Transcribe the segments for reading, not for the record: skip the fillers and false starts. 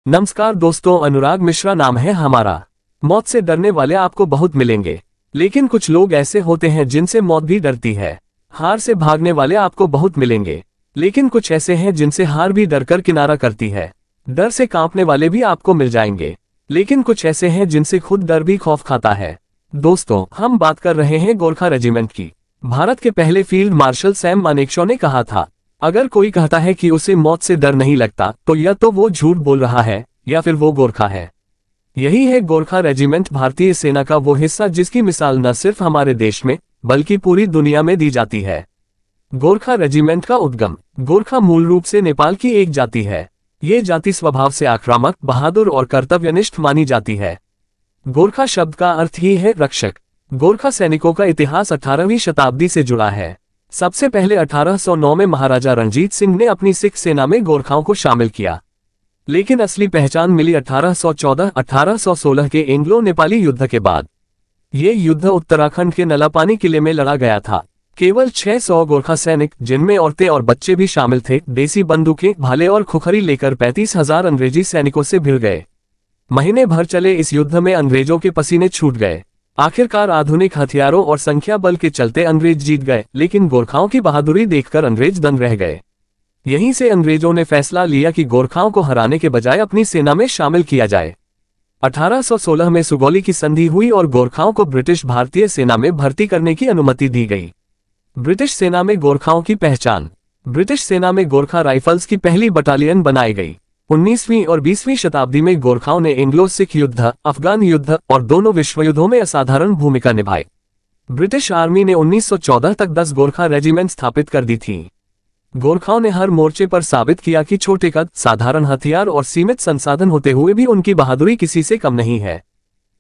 नमस्कार दोस्तों, अनुराग मिश्रा नाम है हमारा। मौत से डरने वाले आपको बहुत मिलेंगे, लेकिन कुछ लोग ऐसे होते हैं जिनसे मौत भी डरती है। हार से भागने वाले आपको बहुत मिलेंगे, लेकिन कुछ ऐसे हैं जिनसे हार भी डरकर किनारा करती है। डर से कांपने वाले भी आपको मिल जाएंगे, लेकिन कुछ ऐसे हैं जिनसे खुद डर भी खौफ खाता है। दोस्तों, हम बात कर रहे हैं गोरखा रेजिमेंट की। भारत के पहले फील्ड मार्शल सैम मानेकशॉ ने कहा था, अगर कोई कहता है कि उसे मौत से डर नहीं लगता, तो या तो वो झूठ बोल रहा है या फिर वो गोरखा है। यही है गोरखा रेजिमेंट, भारतीय सेना का वो हिस्सा जिसकी मिसाल न सिर्फ हमारे देश में बल्कि पूरी दुनिया में दी जाती है। गोरखा रेजिमेंट का उद्गम। गोरखा मूल रूप से नेपाल की एक जाति है। ये जाति स्वभाव से आक्रामक, बहादुर और कर्तव्यनिष्ठ मानी जाती है। गोरखा शब्द का अर्थ ही है रक्षक। गोरखा सैनिकों का इतिहास 18वीं शताब्दी से जुड़ा है। सबसे पहले 1809 में महाराजा रणजीत सिंह ने अपनी सिख सेना में गोरखाओं को शामिल किया, लेकिन असली पहचान मिली 1814-1816 के एंग्लो नेपाली युद्ध के बाद। ये युद्ध उत्तराखंड के नलापानी किले में लड़ा गया था। केवल 600 गोरखा सैनिक, जिनमें औरतें और बच्चे भी शामिल थे, देसी बंदूकें, भाले और खुखरी लेकर 35,000 अंग्रेजी सैनिकों से भिड़ गए। महीने भर चले इस युद्ध में अंग्रेजों के पसीने छूट गए। आखिरकार आधुनिक हथियारों और संख्या बल के चलते अंग्रेज जीत गए, लेकिन गोरखाओं की बहादुरी देखकर अंग्रेज दंग रह गए। यहीं से अंग्रेजों ने फैसला लिया कि गोरखाओं को हराने के बजाय अपनी सेना में शामिल किया जाए। 1816 में सुगौली की संधि हुई और गोरखाओं को ब्रिटिश भारतीय सेना में भर्ती करने की अनुमति दी गई। ब्रिटिश सेना में गोरखाओं की पहचान। ब्रिटिश सेना में गोरखा राइफल्स की पहली बटालियन बनाई गई। 19वीं और 20वीं शताब्दी में गोरखाओं ने एंग्लो सिख युद्ध, अफगान युद्ध और दोनों विश्व युद्धों में असाधारण भूमिका निभाई। ब्रिटिश आर्मी ने 1914 तक 10 गोरखा रेजिमेंट स्थापित कर दी थी। गोरखाओं ने हर मोर्चे पर साबित किया कि छोटे कद, साधारण हथियार और सीमित संसाधन होते हुए भी उनकी बहादुरी किसी से कम नहीं है।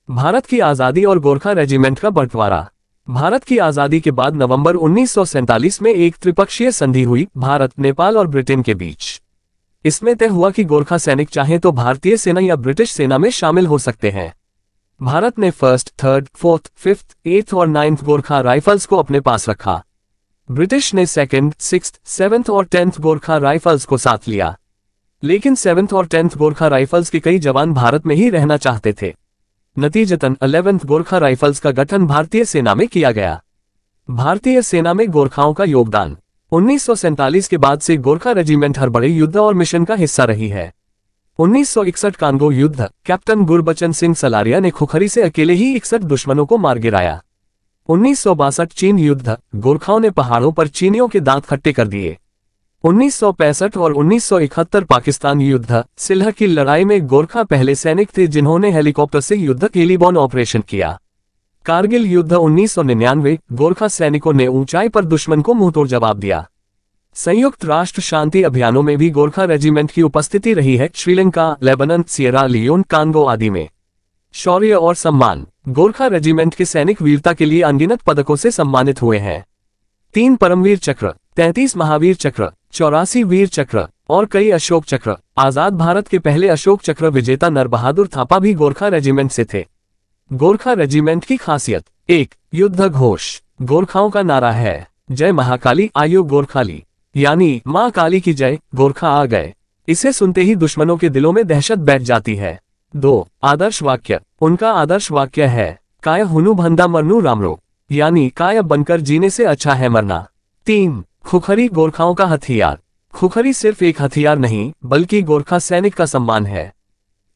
भारत की आज़ादी और गोरखा रेजिमेंट का बंटवारा। भारत की आज़ादी के बाद नवंबर 1947 में एक त्रिपक्षीय संधि हुई, भारत, नेपाल और ब्रिटेन के बीच। इसमें तय हुआ कि गोरखा सैनिक चाहे तो भारतीय सेना या ब्रिटिश सेना में शामिल हो सकते हैं। भारत ने 1st, 3rd, 4th, 5th, 8th और 9th गोरखा राइफल्स को अपने पास रखा। ब्रिटिश ने 2nd, 6th, 7th और 10th गोरखा राइफल्स को साथ लिया, लेकिन 7th और 10th गोरखा राइफल्स के कई जवान भारत में ही रहना चाहते थे। नतीजतन 11th गोरखा राइफल्स का गठन भारतीय सेना में किया गया। भारतीय सेना में गोरखाओं का योगदान। 1947 के बाद से गोरखा रेजिमेंट हर बड़े युद्ध और मिशन का हिस्सा रही है। 1961 कांगो युद्ध, कैप्टन गुरबचन सिंह सलारिया ने खुखरी से अकेले ही 61 दुश्मनों को मार गिराया। 1962 चीन युद्ध, गोरखाओं ने पहाड़ों पर चीनियों के दांत खट्टे कर दिए। 1965 और 1971 पाकिस्तान युद्ध, सिलह की लड़ाई में गोरखा पहले सैनिक थे जिन्होंने हेलीकॉप्टर से युद्ध एलिबॉन ऑपरेशन किया। कारगिल युद्ध 1999, गोरखा सैनिकों ने ऊंचाई पर दुश्मन को मुंहतोड़ जवाब दिया। संयुक्त राष्ट्र शांति अभियानों में भी गोरखा रेजिमेंट की उपस्थिति रही है, Sri Lanka, Lebanon, Sierra Leone, Congo आदि में। शौर्य और सम्मान। गोरखा रेजिमेंट के सैनिक वीरता के लिए अनगिनत पदकों से सम्मानित हुए हैं। 3 परमवीर चक्र, 33 महावीर चक्र, 84 वीर चक्र और कई अशोक चक्र। आजाद भारत के पहले अशोक चक्र विजेता नरबहादुर थापा भी गोरखा रेजिमेंट से थे। गोरखा रेजिमेंट की खासियत। 1. युद्ध घोष। गोरखाओं का नारा है, जय महाकाली आयु गोरखाली, यानी मां काली की जय, गोरखा आ गए। इसे सुनते ही दुश्मनों के दिलों में दहशत बैठ जाती है। 2. आदर्श वाक्य। उनका आदर्श वाक्य है, काय हुनु भंदा मरनु रामरो, यानी काय बनकर जीने से अच्छा है मरना। 3. खुखरी, गोरखाओं का हथियार। खुखरी सिर्फ एक हथियार नहीं, बल्कि गोरखा सैनिक का सम्मान है।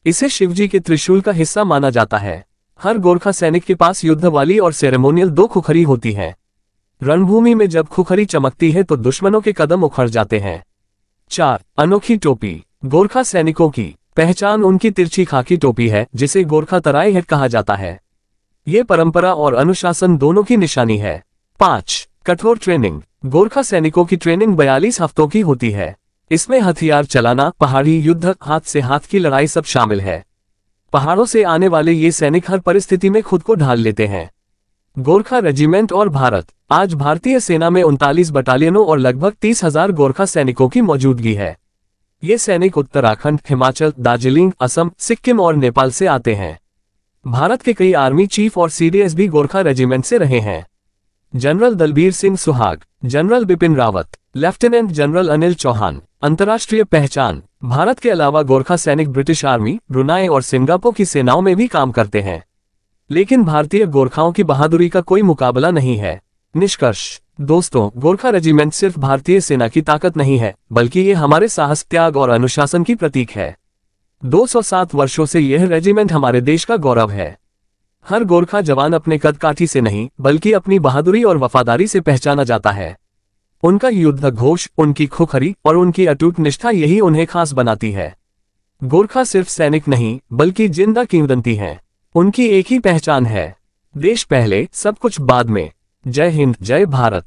इसे शिवजी के त्रिशूल का हिस्सा माना जाता है। हर गोरखा सैनिक के पास युद्ध वाली और सेरेमोनियल 2 खुखरी होती हैं। रणभूमि में जब खुखरी चमकती है तो दुश्मनों के कदम उखड़ जाते हैं। 4. अनोखी टोपी। गोरखा सैनिकों की पहचान उनकी तिरछी खाकी टोपी है, जिसे गोरखा तराई हेड कहा जाता है। ये परंपरा और अनुशासन दोनों की निशानी है। 5. कठोर ट्रेनिंग। गोरखा सैनिकों की ट्रेनिंग 42 हफ्तों की होती है। इसमें हथियार चलाना, पहाड़ी युद्ध, हाथ से हाथ की लड़ाई सब शामिल है। पहाड़ों से आने वाले ये सैनिक हर परिस्थिति में खुद को ढाल लेते हैं। गोरखा रेजिमेंट और भारत। आज भारतीय सेना में 39 बटालियनों और लगभग 30,000 गोरखा सैनिकों की मौजूदगी है। ये सैनिक उत्तराखंड, हिमाचल, दार्जिलिंग, असम, सिक्किम और नेपाल से आते हैं। भारत के कई आर्मी चीफ और सीडीएस भी गोरखा रेजिमेंट से रहे हैं। General Dalbir Singh Suhag, general Bipin Rawat, lieutenant general Anil Chauhan. अंतर्राष्ट्रीय पहचान। भारत के अलावा गोरखा सैनिक ब्रिटिश आर्मी, ब्रुनाई और सिंगापुर की सेनाओं में भी काम करते हैं। लेकिन भारतीय गोरखाओं की बहादुरी का कोई मुकाबला नहीं है। निष्कर्ष दोस्तों, गोरखा रेजिमेंट सिर्फ भारतीय सेना की ताकत नहीं है, बल्कि ये हमारे साहस, त्याग और अनुशासन की प्रतीक है। 207 वर्षों से यह रेजिमेंट हमारे देश का गौरव है। हर गोरखा जवान अपने कद काठी से नहीं, बल्कि अपनी बहादुरी और वफादारी से पहचाना जाता है। उनका युद्ध घोष, उनकी खुखरी और उनकी अटूट निष्ठा यही उन्हें खास बनाती है। गोरखा सिर्फ सैनिक नहीं, बल्कि जिंदा किंवदंती हैं। उनकी एक ही पहचान है, देश पहले, सब कुछ बाद में। जय हिंद, जय भारत।